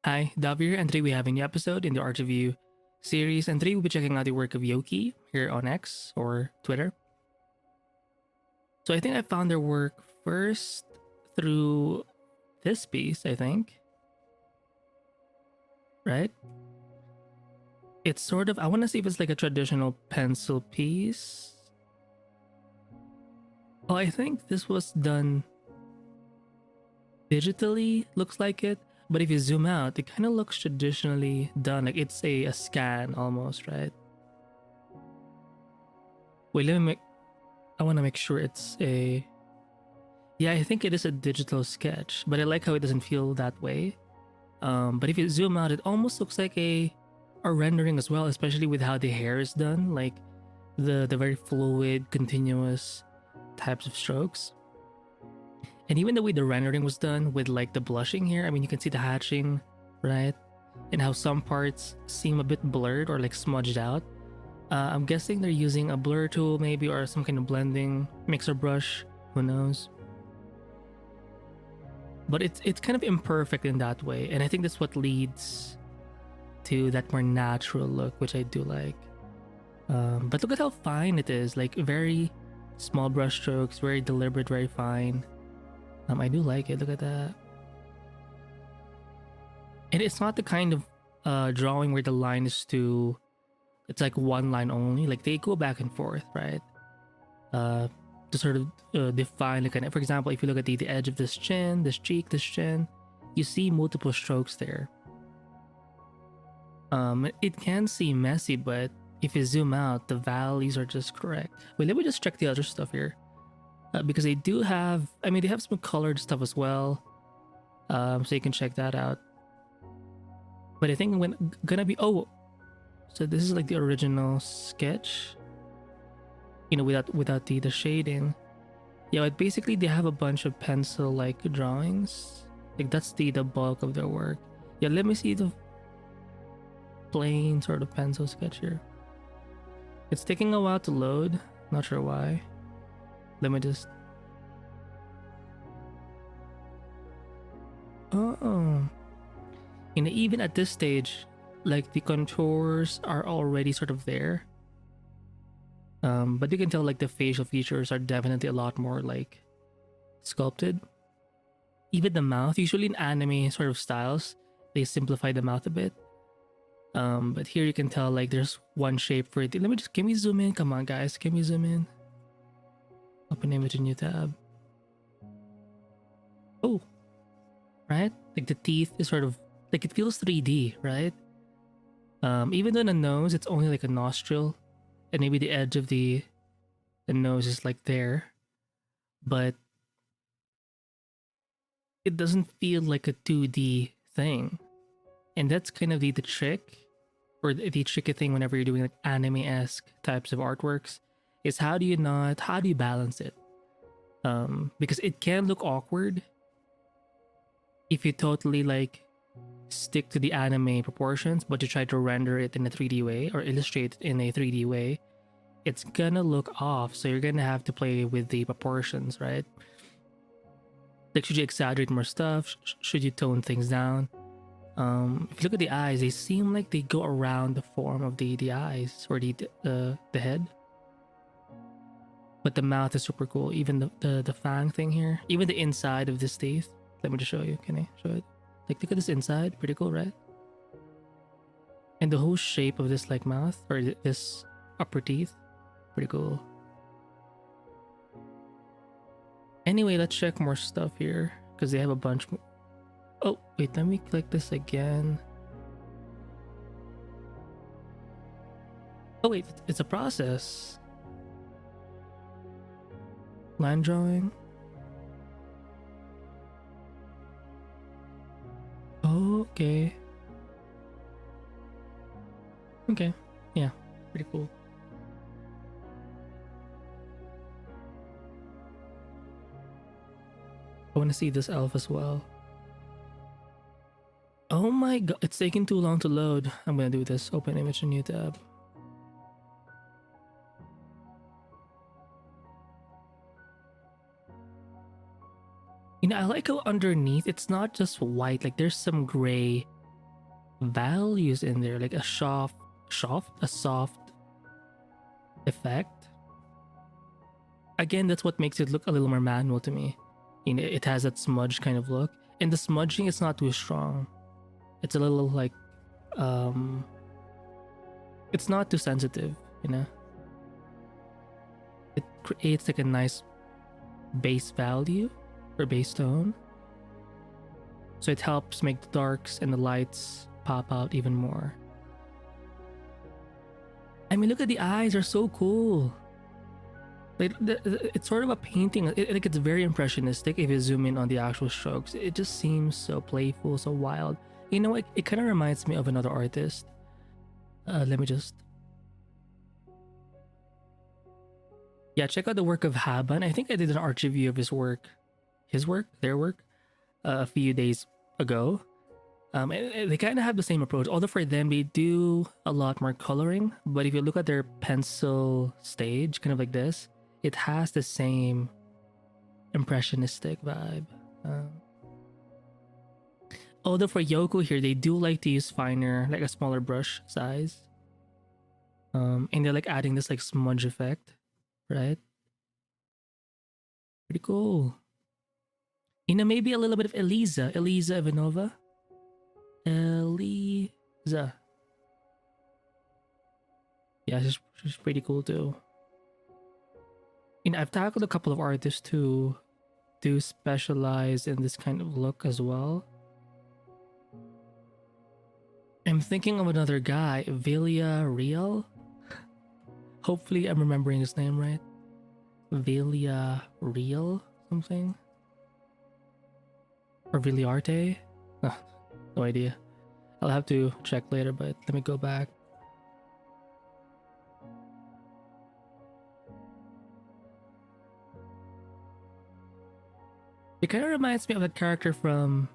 Hi, Davir, and today we have a new episode in the Art Review series, and today we'll be checking out the work of Yocky here on X or Twitter. So I think I found their work first through this piece, I think. Right? It's sort of, I want to see if it's like a traditional pencil piece. Oh, I think this was done digitally, looks like it. But if you zoom out, it kind of looks traditionally done. Like it's a scan almost, right? Wait, let me make, I want to make sure it's a... Yeah, I think it is a digital sketch, but I like how it doesn't feel that way. But if you zoom out, it almost looks like a rendering as well, especially with how the hair is done, like the very fluid, continuous types of strokes. And even the way the rendering was done with like the blushing here, I mean, you can see the hatching, right? And how some parts seem a bit blurred or like smudged out. I'm guessing they're using a blur tool maybe or some kind of blending mixer brush, who knows? But it's kind of imperfect in that way, and I think that's what leads to that more natural look, which I do like. But look at how fine it is, like very small brush strokes, very deliberate, very fine. I do like it. Look at that. And it's not the kind of drawing where the line is too, it's like one line only. Like they go back and forth, right? To sort of define the kind of, for example, if you look at the edge of this chin, this cheek, this chin, you see multiple strokes there. It can seem messy, but if you zoom out, the valleys are just correct. Wait, let me just check the other stuff here. Because they do have, I mean, they have some colored stuff as well. So you can check that out. But I think when gonna be, oh, so this is like the original sketch. You know, without the shading. Yeah, but basically they have a bunch of pencil like drawings. Like that's the bulk of their work. Yeah, let me see the plain sort of pencil sketch here. It's taking a while to load. Not sure why. Let me just... Oh. And even at this stage, like the contours are already sort of there. But you can tell like the facial features are definitely a lot more like sculpted. Even the mouth, usually in anime sort of styles, they simplify the mouth a bit. But here you can tell like there's one shape for it. Let me just, can we zoom in? Come on guys, can we zoom in? Open image in new tab. Oh, right? Like the teeth is sort of, like it feels 3D, right? Even though the nose, it's only like a nostril. And maybe the edge of the nose is like there. But it doesn't feel like a 2D thing. And that's kind of the trick, or the tricky thing whenever you're doing like anime-esque types of artworks, is how do you balance it? Because it can look awkward if you totally like stick to the anime proportions, but you try to render it in a 3D way or illustrate it in a 3D way, it's gonna look off. So you're gonna have to play with the proportions, right? Like, should you exaggerate more stuff? Should you tone things down? If you look at the eyes, they seem like they go around the form of the eyes or the head. But the mouth is super cool. Even the fang thing here, even the inside of this teeth. Let me just show you. Can I show it? Like, look at this inside. Pretty cool, right? And the whole shape of this like mouth or this upper teeth, pretty cool. Anyway, let's check more stuff here because they have a bunch more. Oh, wait, let me click this again. Oh, wait, it's a process. Line drawing. Oh, okay. Okay, yeah, pretty cool. I want to see this elf as well. Oh my god, it's taking too long to load. I'm gonna do this. Open image in new tab. You know, I like how underneath it's not just white, like there's some gray values in there, like a soft effect. Again, that's what makes it look a little more manual to me. You know, it has that smudge kind of look, and the smudging is not too strong. It's a little like, it's not too sensitive, you know. It creates like a nice base value or base tone, so it helps make the darks and the lights pop out even more. I mean, look at the eyes, are so cool. Like it's sort of a painting. Like it's very impressionistic if you zoom in on the actual strokes. It just seems so playful, so wild. You know, it kind of reminds me of another artist. Let me just, yeah, check out the work of Haban. I think I did an art review of their work, a few days ago. And they kind of have the same approach. Although for them, they do a lot more coloring. But if you look at their pencil stage, kind of like this, it has the same impressionistic vibe. Although for Yoko here, they do like to use finer, like a smaller brush size. And they're like adding this like smudge effect, right? Pretty cool. You know, maybe a little bit of Eliza Ivanova. Eliza. Yeah, she's pretty cool too. You know, I've tackled a couple of artists who do specialize in this kind of look as well. I'm thinking of another guy, Villarreal. Hopefully I'm remembering his name right. Villarreal something? Or Villarrte? Oh, no idea. I'll have to check later, but let me go back. It kind of reminds me of that character from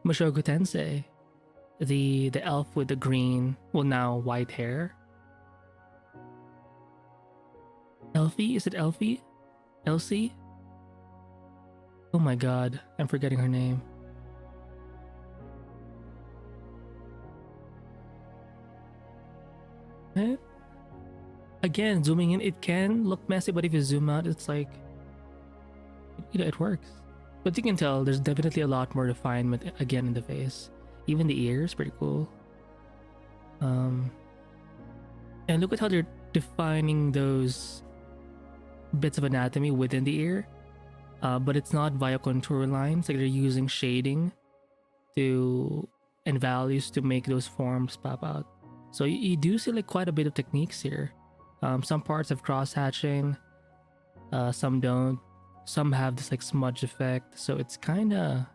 Mushoku Tensei. The elf with the green, well now white hair. Elfie? Is it Elfie? Elsie? Oh my god, I'm forgetting her name. Eh? Again, zooming in, it can look messy, but if you zoom out, it's like, you know, it works. But you can tell there's definitely a lot more refinement again in the face. Even the ears, pretty cool. And look at how they're defining those bits of anatomy within the ear. But it's not via contour lines, like they're using shading and values to make those forms pop out. So you do see like quite a bit of techniques here. Some parts have cross hatching, some don't. Some have this like smudge effect, so it's kind of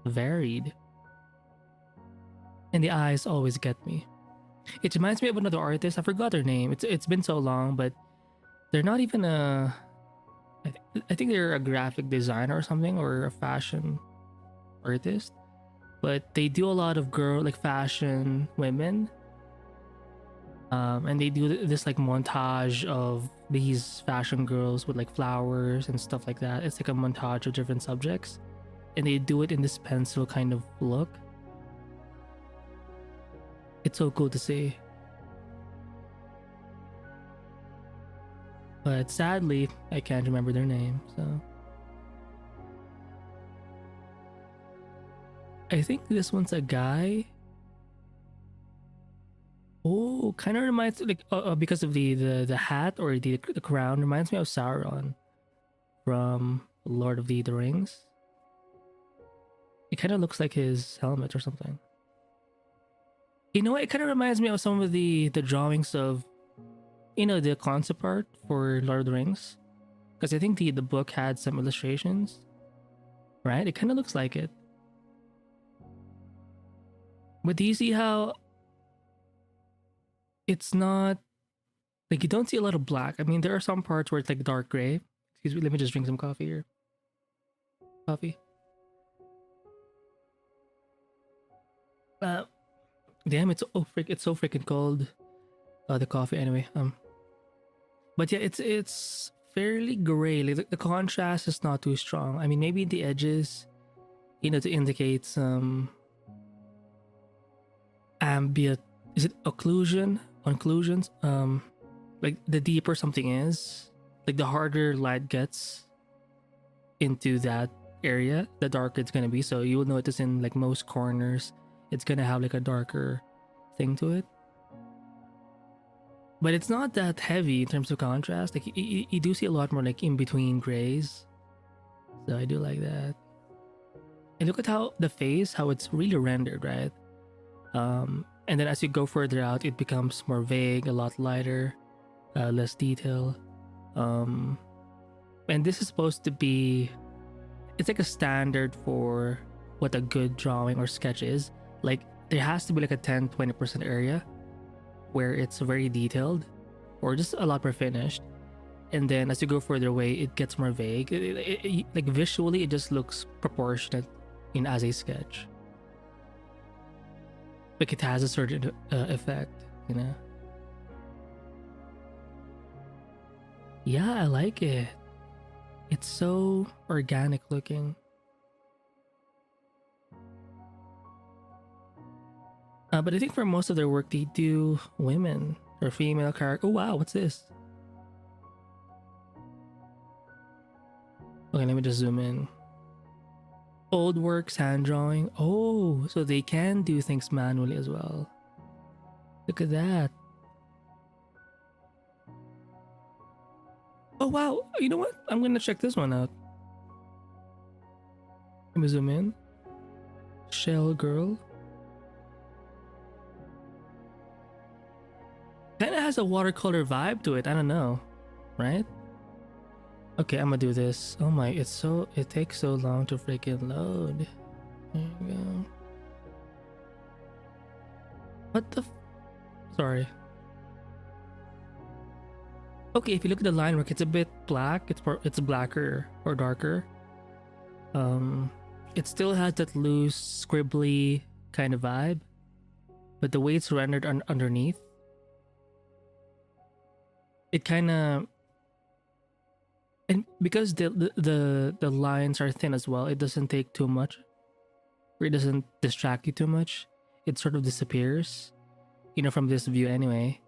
varied. And the eyes always get me. It reminds me of another artist. I forgot their name. It's been so long, but they're not even a. I think they're a graphic designer or something, or a fashion artist. But they do a lot of fashion women. And they do this like montage of these fashion girls with like flowers and stuff like that. It's like a montage of different subjects, and they do it in this pencil kind of look. It's so cool to see. But sadly, I can't remember their name, so. I think this one's a guy. Oh, kind of reminds because of the hat or the crown, reminds me of Sauron from Lord of the Rings. It kind of looks like his helmet or something. You know what? It kind of reminds me of some of the drawings of, you know, the concept art for Lord of the Rings, because I think the book had some illustrations, right? It kind of looks like it. But do you see how it's not like, you don't see a lot of black? I mean, there are some parts where it's like dark gray. Excuse me, let me just drink some coffee here. Coffee. Damn, it's so freaking cold. The coffee anyway. But yeah, it's fairly gray. Like the contrast is not too strong. I mean, maybe the edges, you know, to indicate some ambient, is it occlusions? Like the deeper something is, like the harder light gets into that area, the darker it's gonna be. So you will notice in like most corners, it's gonna have like a darker thing to it. But it's not that heavy in terms of contrast. Like you do see a lot more like in between grays. So I do like that. And look at how the face, how it's really rendered, right? And then as you go further out, it becomes more vague, a lot lighter, less detail. And this is supposed to be, it's like a standard for what a good drawing or sketch is. Like there has to be like a 10-20% area where it's very detailed or just a lot more finished. And then as you go further away, it gets more vague. Like visually, it just looks proportionate in as a sketch. Like it has a certain effect, you know? Yeah, I like it. It's so organic looking. But I think for most of their work, they do women or female character. Oh wow, what's this? Okay, let me just zoom in. Old works, hand drawing. Oh, so they can do things manually as well. Look at that. Oh wow, you know what? I'm gonna check this one out. Let me zoom in. Shell girl. Kinda has a watercolor vibe to it, I don't know. Right? Okay, I'm gonna do this. Oh my, it takes so long to freaking load. There you go. What the sorry. Okay, if you look at the line work, it's a bit black. It's blacker or darker. It still has that loose, scribbly kind of vibe, but the way it's rendered underneath, it kind of, and because the lines are thin as well, it doesn't take too much, or it doesn't distract you too much. It sort of disappears, you know, from this view anyway.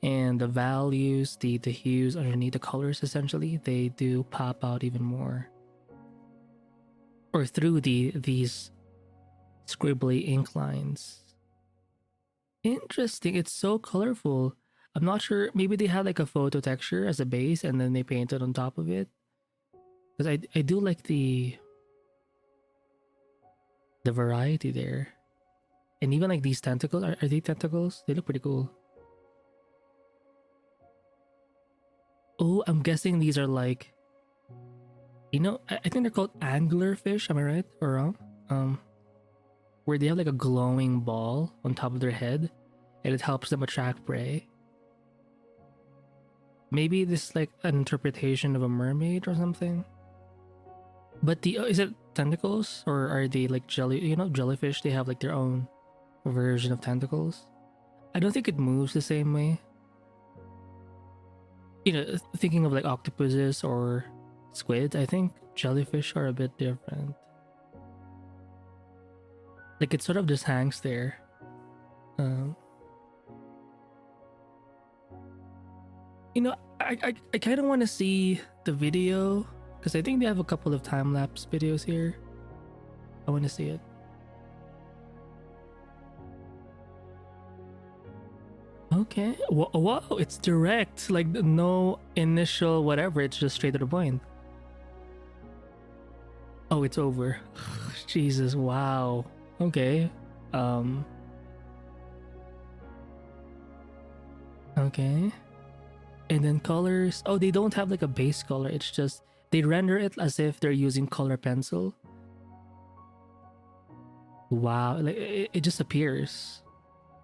And the values, the hues underneath the colors, essentially, they do pop out even more. Or through these scribbly ink lines. Interesting. It's so colorful. I'm not sure. Maybe they had like a photo texture as a base and then they painted on top of it. Because I do like the variety there. And even like these tentacles. Are they tentacles? They look pretty cool. Oh, I'm guessing these are like, you know, I think they're called anglerfish. Am I right or wrong? Where they have like a glowing ball on top of their head, and it helps them attract prey. Maybe this is like an interpretation of a mermaid or something. But the is it tentacles or are they like jelly? You know, jellyfish. They have like their own version of tentacles. I don't think it moves the same way. You know, thinking of like octopuses or squid, I think jellyfish are a bit different. Like it sort of just hangs there. You know, I kind of want to see the video because I think they have a couple of time-lapse videos here. I want to see it. Okay. Whoa, it's direct. Like no initial whatever. It's just straight to the point. Oh, it's over. Jesus, wow. Okay. Okay. And then colors. Oh, they don't have like a base color. It's just they render it as if they're using color pencil. Wow, like it just appears.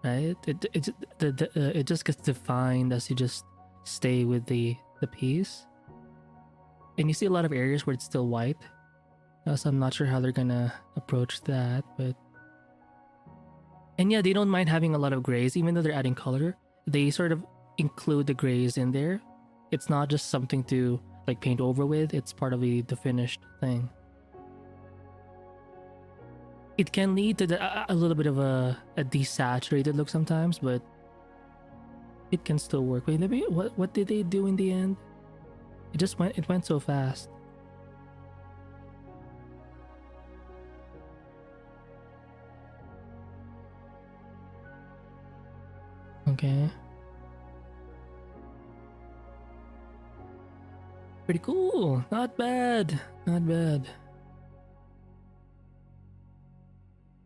Right? It just gets defined as you just stay with the piece. And you see a lot of areas where it's still white. So I'm not sure how they're gonna approach that, but and yeah, they don't mind having a lot of grays, even though they're adding color. They sort of include the grays in there. It's not just something to like paint over with, it's part of the finished thing. It can lead to a little bit of a desaturated look sometimes, but it can still work. Wait, let me. What did they do in the end? It went so fast. Okay. Pretty cool. Not bad. Not bad.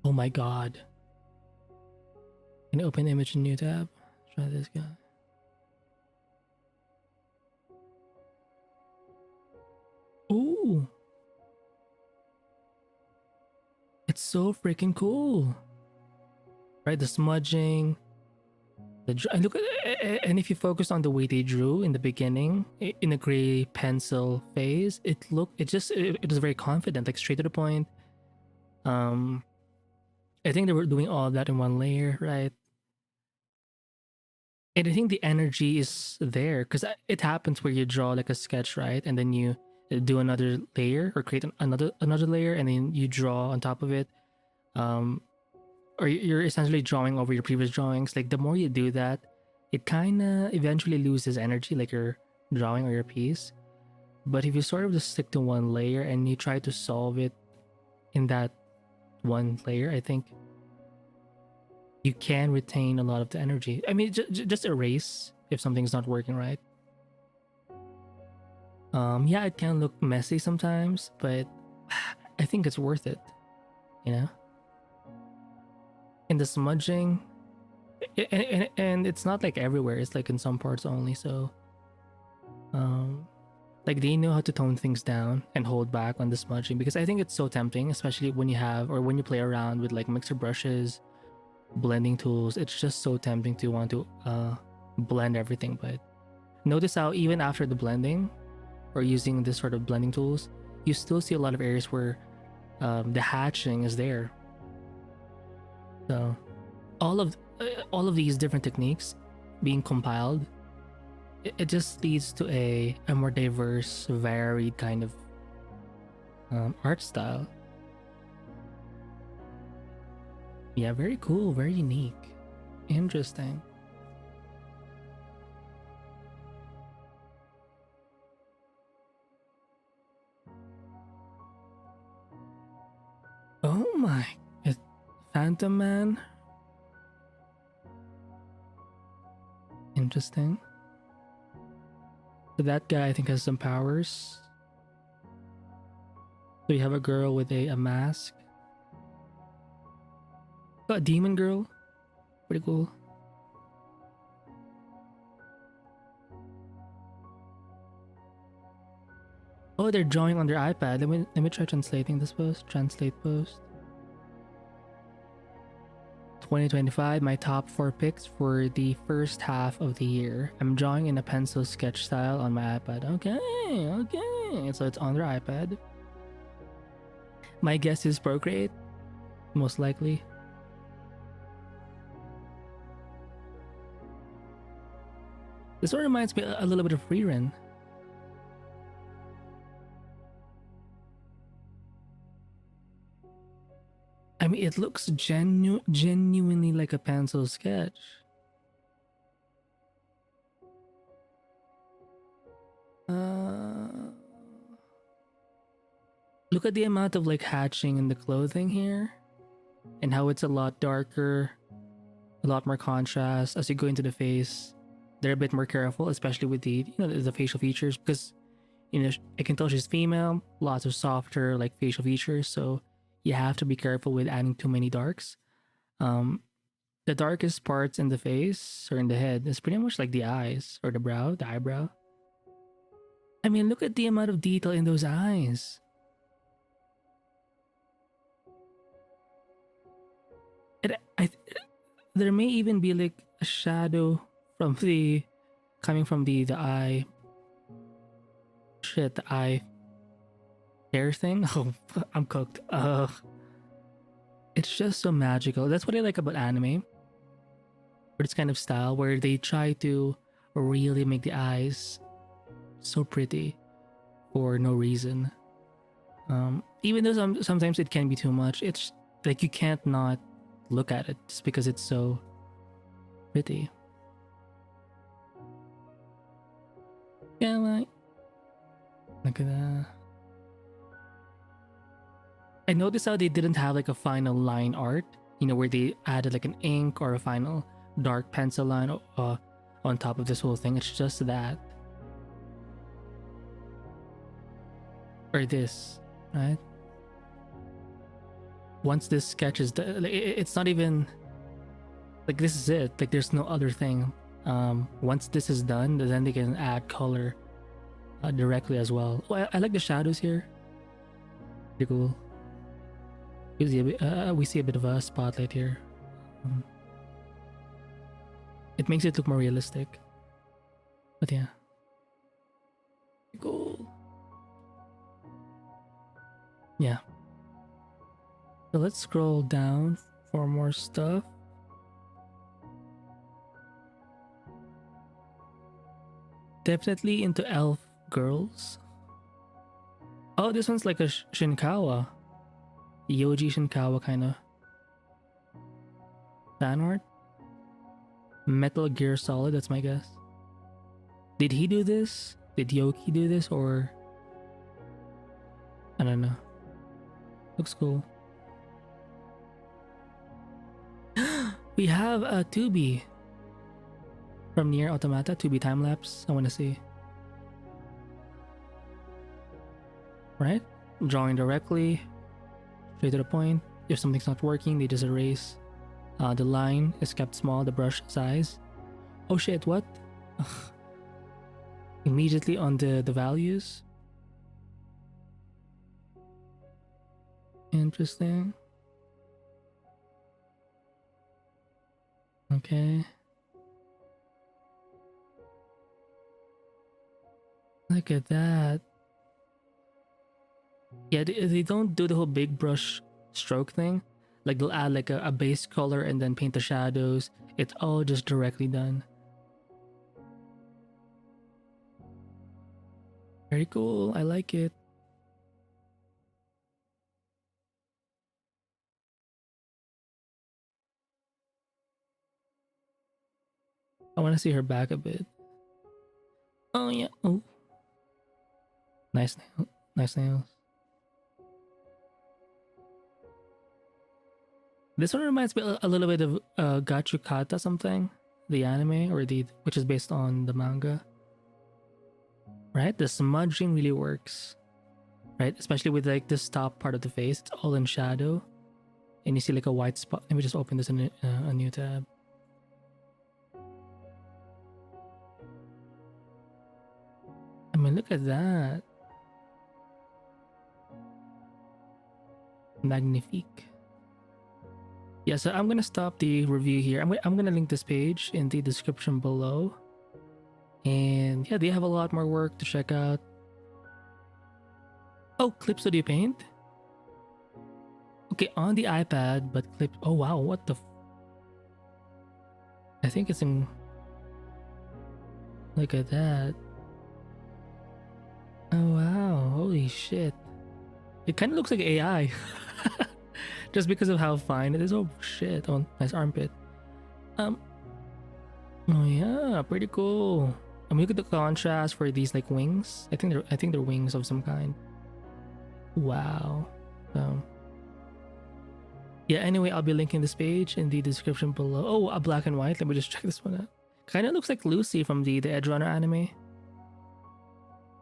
Oh my god. Can I open image in new tab? Try this guy. Ooh. It's so freaking cool. Right, the smudging. And look at, and if you focus on the way they drew in the beginning, in a gray pencil phase, it was very confident, like straight to the point. I think they were doing all of that in one layer, right? And I think the energy is there because it happens where you draw like a sketch, right, and then you do another layer or create another layer, and then you draw on top of it. Or you're essentially drawing over your previous drawings. Like the more you do that, it kind of eventually loses energy, like your drawing or your piece. But if you sort of just stick to one layer and you try to solve it in that one layer, I think you can retain a lot of the energy. I mean, just erase if something's not working right. Yeah, it can look messy sometimes, but I think it's worth it, you know? And the smudging, and it's not like everywhere, it's like in some parts only, so like they know how to tone things down and hold back on the smudging, because I think it's so tempting, especially when you play around with like mixer brushes, blending tools. It's just so tempting to want to blend everything. But notice how even after the blending or using this sort of blending tools, you still see a lot of areas where the hatching is there. So all of these different techniques being compiled, it just leads to a more diverse, varied kind of art style. Yeah, very cool, very unique, interesting. Oh my, it's Phantom Man. Interesting. So that guy I think has some powers. So you have a girl with a mask. Oh, a demon girl. Pretty cool. Oh, they're drawing on their iPad. Let me try translating this post. Translate post. 2025, my top 4 picks for the first half of the year. I'm drawing in a pencil sketch style on my iPad. Okay. So it's on their iPad. My guess is Procreate, most likely. This one reminds me a little bit of Rerun. I mean, it looks genuinely like a pencil sketch. Look at the amount of like hatching in the clothing here, and how it's a lot darker, a lot more contrast as you go into the face. They're a bit more careful, especially with the facial features, because I can tell she's female, lots of softer like facial features, so you have to be careful with adding too many darks. The darkest parts in the face or in the head is pretty much like the eyes or the eyebrow. I mean, look at the amount of detail in those eyes. There may even be like a shadow coming from the eye. Shit, the eye hair thing. Oh, I'm cooked. It's just so magical. That's what I like about anime, or this kind of style where they try to really make the eyes so pretty for no reason. Even though sometimes it can be too much, like you can't not look at it just because it's so pretty. Yeah, like, look at that. I noticed how they didn't have like a final line art, you know, where they added like an ink or a final dark pencil line on top of this whole thing. It's just that. Or this, right? Once this sketch is done, like, it's not even like this is it. Like there's no other thing. Once this is done, then they can add color directly as well. Oh, I like the shadows here. Pretty cool. We see a bit of a spotlight here. It makes it look more realistic. But yeah. Cool. Yeah. So let's scroll down for more stuff. Definitely into elf girls. Oh, this one's like a Shinkawa. Yoji Shinkawa kind of fan art. Metal Gear Solid, that's my guess. Did he do this? Did Yocky do this? Or I don't know. Looks cool. We have a 2B from Nier Automata, 2B time lapse. I want to see. Right? Drawing directly, straight to the point. If something's not working, they just erase. The line is kept small, the brush size. Oh shit, what? Immediately on the values. Interesting. Okay. Look at that. Yeah, they don't do the whole big brush stroke thing. Like they'll add like a base color and then paint the shadows. It's all just directly done. Very cool. I like it. I want to see her back a bit. Oh yeah. Oh. Nice nail. Nice nails. This one reminds me a little bit of Gachukata something, the anime, or which is based on the manga. Right? The smudging really works. Right? Especially with like this top part of the face. It's all in shadow. And you see like a white spot. Let me just open this in a new tab. I mean, look at that. Magnifique. Yeah, so I'm gonna stop the review here. I'm gonna link this page in the description below. And yeah, they have a lot more work to check out. Oh, Clip Studio Paint. Okay, on the iPad, but Clip. Oh wow, what the? I think it's in. Look at that. Oh wow, holy shit. It kind of looks like AI. Just because of how fine it is. Oh shit. Oh, nice armpit. Oh yeah, pretty cool. I mean, look at the contrast for these like wings. I think they're wings of some kind. Wow. Yeah, anyway, I'll be linking this page in the description below. Oh, a black and white. Let me just check this one out. Kind of looks like Lucy from the Edge Runner anime.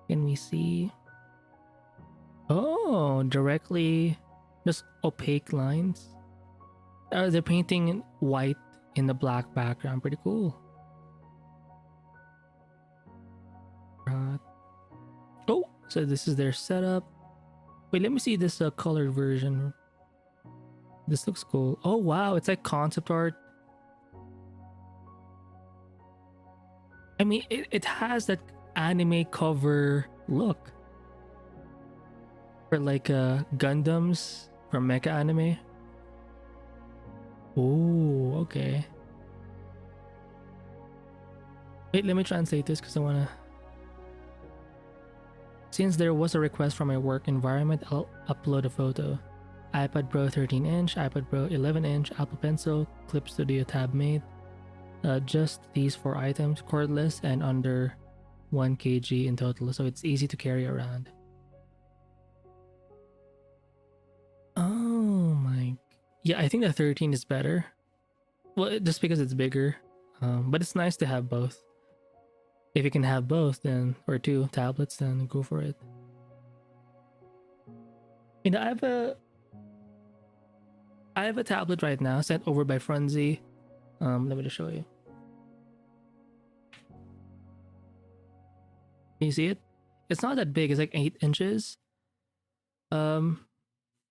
Can we see? Oh, directly just opaque lines. They're painting white in the black background. Pretty cool. Oh, so this is their setup. Wait, let me see this colored version. This looks cool. Oh wow, it's like concept art. I mean, it has that anime cover look. For like Gundams from Mecha Anime. Oh, okay. Wait, let me translate this because I wanna. Since there was a request from my work environment, I'll upload a photo. iPad Pro 13-inch, iPad Pro 11-inch, Apple Pencil, Clip Studio Tab Mate. Just these 4 items, cordless and under 1 kg in total, so it's easy to carry around. Oh my... Yeah, I think the 13 is better. Well, just because it's bigger. But it's nice to have both. If you can have both, then, or 2 tablets, then go for it. You know, I have a tablet right now sent over by Frunzy. Let me just show you. Can you see it? It's not that big. It's like 8 inches.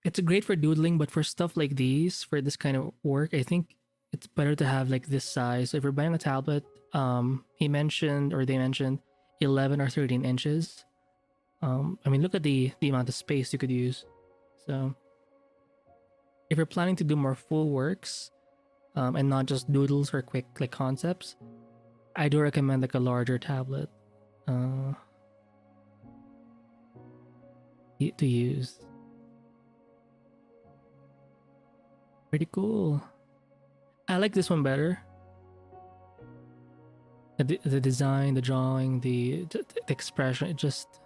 It's great for doodling, but for stuff like these, for this kind of work, I think it's better to have like this size. So if you're buying a tablet, they mentioned 11 or 13 inches. I mean, look at the amount of space you could use. So if you're planning to do more full works, and not just doodles or quick like concepts, I do recommend like a larger tablet to use. Pretty cool. I like this one better. The design, the drawing, the expression, it just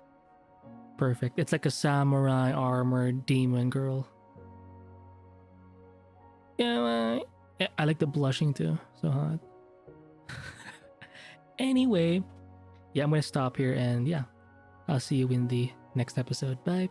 perfect. It's like a samurai armored demon girl. Yeah, I like the blushing too. So hot. Anyway, yeah, I'm gonna stop here and yeah, I'll see you in the next episode. Bye.